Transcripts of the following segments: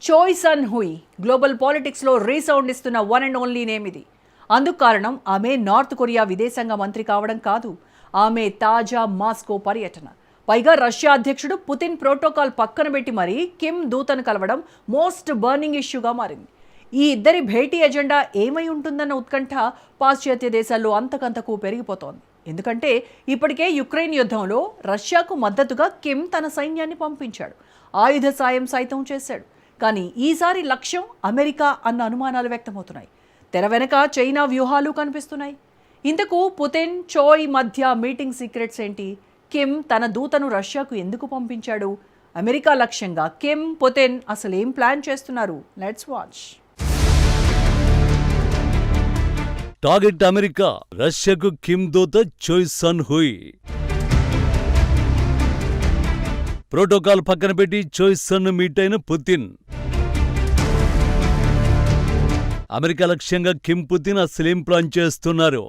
Choi sun హుయ్ global పాలిటిక్స్లో resound ఇస్తున్న one and only name ఇది. అందుకు కారణం ఆమె నార్త్ కొరియా విదేశాంగ మంత్రి కావడం కాదు, ఆమె తాజా మాస్కో పర్యటన. పైగా రష్యా అధ్యక్షుడు పుతిన్ ప్రోటోకాల్ పక్కన పెట్టి మరీ కిమ్ దూతను కలవడం మోస్ట్ బర్నింగ్ ఇష్యూగా మారింది. ఈ ఇద్దరి భేటీ ఎజెండా ఏమై ఉంటుందన్న ఉత్కంఠ పాశ్చాత్య దేశాల్లో అంతకంతకు పెరిగిపోతోంది. ఎందుకంటే ఇప్పటికే యుక్రెయిన్ యుద్ధంలో రష్యాకు మద్దతుగా కిమ్ తన సైన్యాన్ని పంపించాడు, ఆయుధ సాయం సైతం చేశాడు. కానీ ఈసారి లక్ష్యం అమెరికా అన్న అనుమానాలు వ్యక్తమవుతున్నాయి. తెర వెనక చైనా వ్యూహాలు కనిపిస్తున్నాయి. ఇంతకు పుతిన్ చోయ్ మధ్య మీటింగ్ సీక్రెట్స్ ఏంటి? కిమ్ తన దూతను రష్యాకు ఎందుకు పంపించాడు? అమెరికా లక్ష్యంగా కిమ్ పుతిన్ అసలు ఏం ప్లాన్ చేస్తున్నారు? Let's watch. టార్గెట్ అమెరికా, రష్యాకు కిమ్ దూత చోయ్ సన్ హుయ్. ప్రోటోకాల్ పక్కన పెట్టి చోయ్ సన్ మీట్ అయిన పుతిన్. అమెరికా లక్ష్యంగా కిమ్ పుతిన్ అసలేం ప్లాన్ చేస్తున్నారు?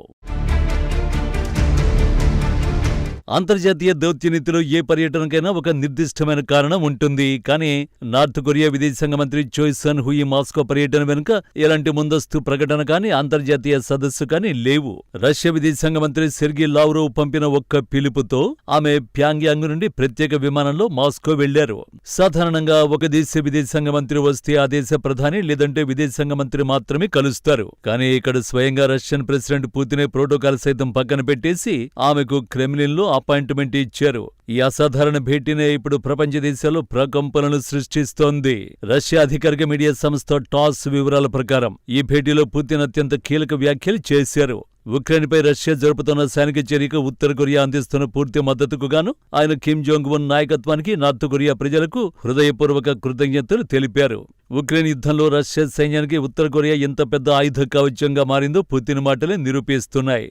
అంతర్జాతీయ దౌత్యనీతిలో ఏ పర్యటనకైనా ఒక నిర్దిష్టమైన కారణం ఉంటుంది. కానీ నార్త్ కొరియా విదేశాంగ మంత్రి చోయ్ సన్ హుయ్ మాస్కో పర్యటన వెనుక ఎలాంటి ముందస్తు ప్రకటన కానీ అంతర్జాతీయ సదస్సు కానీ లేవు. రష్యా విదేశాంగ మంత్రి సెర్గీ లావ్రోవ్ పంపిన ఒక్క పిలుపుతో ఆమె ప్యాంగ్యాంగ్ నుండి ప్రత్యేక విమానంలో మాస్కో వెళ్లారు. సాధారణంగా ఒక దేశ విదేశాంగ మంత్రి వస్తే ఆ దేశ ప్రధాని లేదంటే విదేశాంగ మంత్రి మాత్రమే కలుస్తారు. కానీ ఇక్కడ స్వయంగా రష్యన్ ప్రెసిడెంట్ పుతినే ప్రోటోకాల్ సైతం పక్కన పెట్టేసి ఆమెకు క్రెమ్లిన్లో అపాయింట్మెంట్ ఇచ్చారు. ఈ అసాధారణ భేటీనే ఇప్పుడు ప్రపంచ దేశాల్లో ప్రకంపనలు సృష్టిస్తోంది. రష్యా అధికారిక మీడియా సంస్థ టాస్ వివరాల ప్రకారం ఈ భేటీలో పుతిన్ అత్యంత కీలక వ్యాఖ్యలు చేశారు. ఉక్రెయిన్పై రష్యా జరుపుతున్న సైనిక చర్యకు ఉత్తర కొరియా అందిస్తున్న పూర్తి మద్దతుకు గాను ఆయన కిమ్ జోంగ్ ఉన్ నాయకత్వానికి నార్త్ కొరియా ప్రజలకు హృదయపూర్వక కృతజ్ఞతలు తెలిపారు. ఉక్రెయిన్ యుద్ధంలో రష్యా సైన్యానికి ఉత్తర కొరియా ఎంత పెద్ద ఆయుధ కవచంగా మారిందో పుతిన్ మాటలే నిరూపిస్తున్నాయి.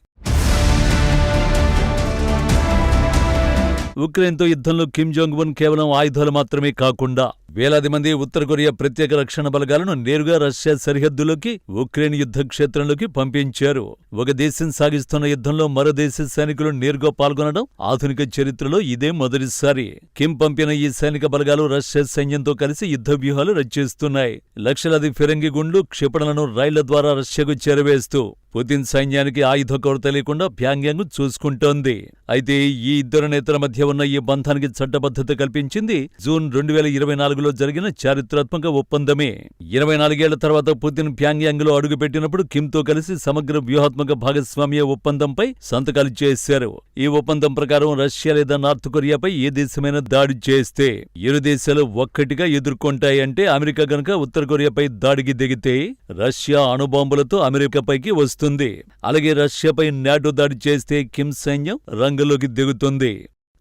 ఉక్రెయిన్తో యుద్ధంలో కిమ్ జోంగ్ ఉన్ కేవలం ఆయుధాలు మాత్రమే కాకుండా వేలాది మంది ఉత్తర కొరియా ప్రత్యేక రక్షణ బలగాలను నేరుగా రష్యా సరిహద్దులోకి ఉక్రెయిన్ యుద్ధ క్షేత్రంలోకి పంపించారు. ఒక దేశం సాగిస్తున్న యుద్ధంలో మరో దేశ సైనికులు నేరుగా పాల్గొనడం ఆధునిక చరిత్రలో ఇదే మొదటిసారి. కిమ్ పంపిన ఈ సైనిక బలగాలు రష్యా సైన్యంతో కలిసి యుద్ధ వ్యూహాలు రచిస్తున్నాయి. లక్షలాది ఫిరంగి గుండ్లు, క్షిపణులను రైళ్ల ద్వారా రష్యాకు చేరవేస్తూ పుతిన్ సైన్యానికి ఆయుధ కొరత లేకుండా ప్యాంగ్యాంగ్ చూసుకుంటోంది. అయితే ఈ ఇద్దరు నేతల మధ్య ఉన్న ఈ బంధానికి చట్టబద్ధత కల్పించింది జూన్ 2024లో జరిగిన చారిత్రాత్మక ఒప్పందమే. 24 ఏళ్ల తర్వాత పుతిన్ ప్యాంగ్యాంగ్లో అడుగుపెట్టినప్పుడు కిమ్తో కలిసి సమగ్ర వ్యూహాత్మక భాగస్వామ్య ఒప్పందంపై సంతకాలు చేశారు. ఈ ఒప్పందం ప్రకారం రష్యా లేదా నార్త్ కొరియాపై ఏ దేశమైనా దాడి చేస్తే ఇరు దేశాలు ఒక్కటిగా ఎదుర్కొంటాయంటే అమెరికా గనక ఉత్తర కొరియాపై దాడికి దిగితే రష్యా అణుబాంబులతో అమెరికాపైకి వస్తుంది. అలాగే రష్యాపై నాటో దాడి చేస్తే కిమ్ సైన్యం రంగంలోకి దిగుతుంది.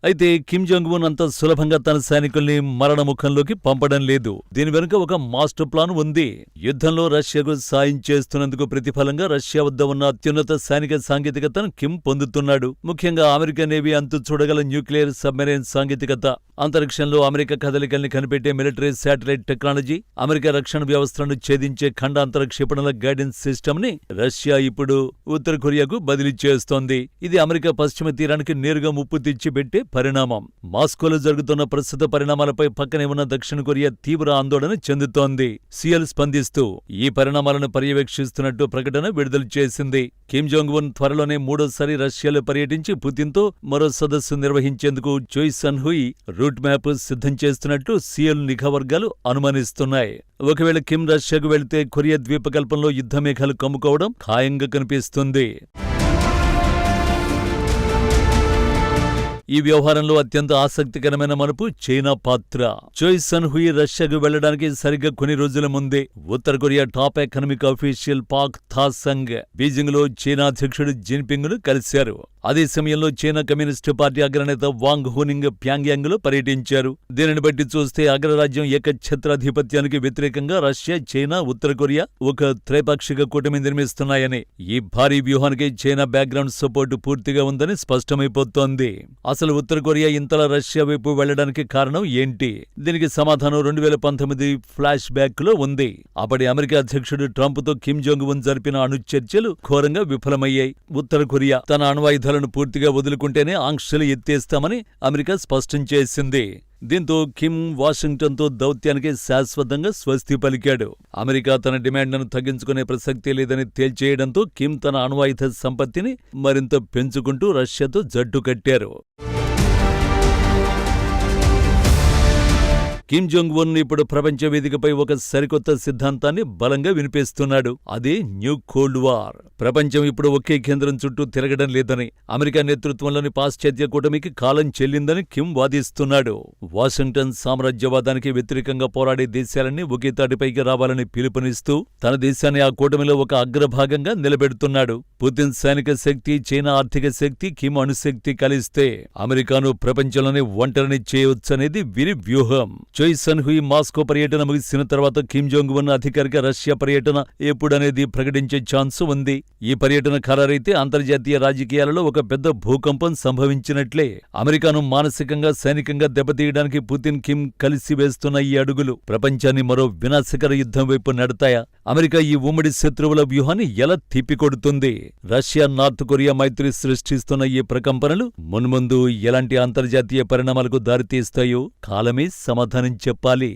అయితే కిమ్ జోంగ్ ఉన్ అంత సులభంగా తన సైనికుల్ని మరణముఖంలోకి పంపడం లేదు. దీని వెనుక ఒక మాస్టర్ ప్లాన్ ఉంది. యుద్ధంలో రష్యాకు సాయం చేస్తున్నందుకు ప్రతిఫలంగా రష్యా వద్ద ఉన్న అత్యున్నత సైనిక సాంకేతికతను కిమ్ పొందుతున్నాడు. ముఖ్యంగా అమెరికా నేవీ అంతు చూడగల న్యూక్లియర్ సబ్మెరైన్ సాంకేతికత, అంతరిక్షంలో అమెరికా కదలికల్ని కనిపెట్టే మిలిటరీ శాటిలైట్ టెక్నాలజీ, అమెరికా రక్షణ వ్యవస్థలను ఛేదించే ఖండాంతర క్షిపణుల గైడెన్స్ సిస్టమ్ ని రష్యా ఇప్పుడు ఉత్తర కొరియాకు బదిలీ చేస్తోంది. ఇది అమెరికా పశ్చిమ తీరానికి నేరుగా ముప్పు తెచ్చిపెట్టే పరిణామం. మాస్కోలో జరుగుతున్న ప్రస్తుత పరిణామాలపై పక్కనే ఉన్న దక్షిణ కొరియా తీవ్ర ఆందోళన చెందుతోంది. సియల్ స్పందిస్తూ ఈ పరిణామాలను పర్యవేక్షిస్తున్నట్టు ప్రకటన విడుదల చేసింది. కిమ్ జోంగ్ ఉన్ త్వరలోనే మూడోసారి రష్యాలో పర్యటించి పుతిన్తో మరో సదస్సు నిర్వహించేందుకు చోయ్ సన్ హుయ్ రూట్ మ్యాప్ సిద్ధం చేస్తున్నట్టు సియల్ నిఘా వర్గాలు అనుమానిస్తున్నాయి. ఒకవేళ కిమ్ రష్యాకు వెళితే కొరియా ద్వీపకల్పంలో యుద్ధమేఘాలు కమ్ముకోవడం ఖాయంగా కనిపిస్తుంది. ఈ వ్యవహారంలో అత్యంత ఆసక్తికరమైన మలుపు చైనా పాత్ర. చోయ్ సన్ హుయ్ రష్యాకు వెళ్లడానికి సరిగ్గా కొన్ని రోజుల ముందే ఉత్తర Korea top economic official Pak Thaesong Beijing లో చైనా అధ్యక్షుడు జిన్పింగ్ ను కలిశారు. అదే సమయంలో చైనా కమ్యూనిస్టు పార్టీ అగ్రనేత వాంగ్ హూనింగ్ ప్యాంగ్యాంగ్ లో పర్యటించారు. దీనిని బట్టి చూస్తే అగ్రరాజ్యం ఏకఛత్రాధిపత్యానికి వ్యతిరేకంగా రష్యా, చైనా, ఉత్తర కొరియా ఒక త్రైపాక్షిక కూటమి నిర్మిస్తున్నాయని, ఈ భారీ వ్యూహానికి చైనా బ్యాక్గ్రౌండ్ సపోర్ట్ పూర్తిగా ఉందని స్పష్టమైపోతోంది. అసలు ఉత్తర కొరియా ఇంతలా రష్యా వైపు వెళ్లడానికి కారణం ఏంటి? దీనికి సమాధానం 2019 ఫ్లాష్ బ్యాక్ లో ఉంది. అప్పటి అమెరికా అధ్యక్షుడు ట్రంప్ తో కిమ్ జోంగ్ ఉన్ జరిపిన అణు చర్చలు ఘోరంగా విఫలమయ్యాయి. ఉత్తర కొరియా తన అణ్వాయుధ ఆయుధాలను పూర్తిగా వదులుకుంటేనే ఆంక్షలు ఎత్తేస్తామని అమెరికా స్పష్టం చేసింది. దీంతో కిమ్ వాషింగ్టన్తో దౌత్యానికి శాశ్వతంగా స్వస్తి పలికాడు. అమెరికా తన డిమాండ్లను తగ్గించుకునే ప్రసక్తే లేదని తేల్చేయడంతో కిమ్ తన అణ్వాయుధ సంపత్తిని మరింత పెంచుకుంటూ రష్యాతో జట్టు కట్టారు. కిమ్ జోంగ్ ఉన్ ఇప్పుడు ప్రపంచ వేదికపై ఒక సరికొత్త సిద్ధాంతాన్ని బలంగా వినిపిస్తున్నాడు. అదే న్యూ కోల్డ్ వార్. ప్రపంచం ఇప్పుడు ఒకే కేంద్రం చుట్టూ తిరగడం లేదని, అమెరికా నేతృత్వంలోని పాశ్చాత్య కూటమికి కాలం చెల్లిందని కిమ్ వాదిస్తున్నాడు. వాషింగ్టన్ సామ్రాజ్యవాదానికి వ్యతిరేకంగా పోరాడే దేశాలన్నీ ఒకే తాటిపైకి రావాలని పిలుపునిస్తూ తన దేశాన్ని ఆ కూటమిలో ఒక అగ్రభాగంగా నిలబెడుతున్నాడు. పుతిన్ సైనిక శక్తి, చైనా ఆర్థిక శక్తి, కిమ్ అణుశక్తి కలిస్తే అమెరికాను ప్రపంచంలోనే ఒంటరిని చేయవచ్చనేది వీరి వ్యూహం. చోయ్ సన్హుయ్ మాస్కో పర్యటన ముగిసిన తర్వాత కిమ్ జోంగ్ ఉన్ అధికారిక రష్యా పర్యటన ఎప్పుడనేది ప్రకటించే ఛాన్స్ ఉంది. ఈ పర్యటన ఖరారైతే అంతర్జాతీయ రాజకీయాలలో ఒక పెద్ద భూకంపం సంభవించినట్లే. అమెరికాను మానసికంగా, సైనికంగా దెబ్బతీయడానికి పుతిన్, కిమ్ కలిసి వేస్తున్న ఈ అడుగులు ప్రపంచాన్ని మరో వినాశకర యుద్ధం వైపు నడతాయా? అమెరికా ఈ ఉమ్మడి శత్రువుల వ్యూహాన్ని ఎలా తిప్పికొడుతుంది? రష్యా, నార్త్ కొరియా మైత్రి సృష్టిస్తున్న ఈ ప్రకంపనలు మున్ముందు ఎలాంటి అంతర్జాతీయ పరిణామాలకు దారితీస్తాయో కాలమే సమాధానం చెప్పాలి.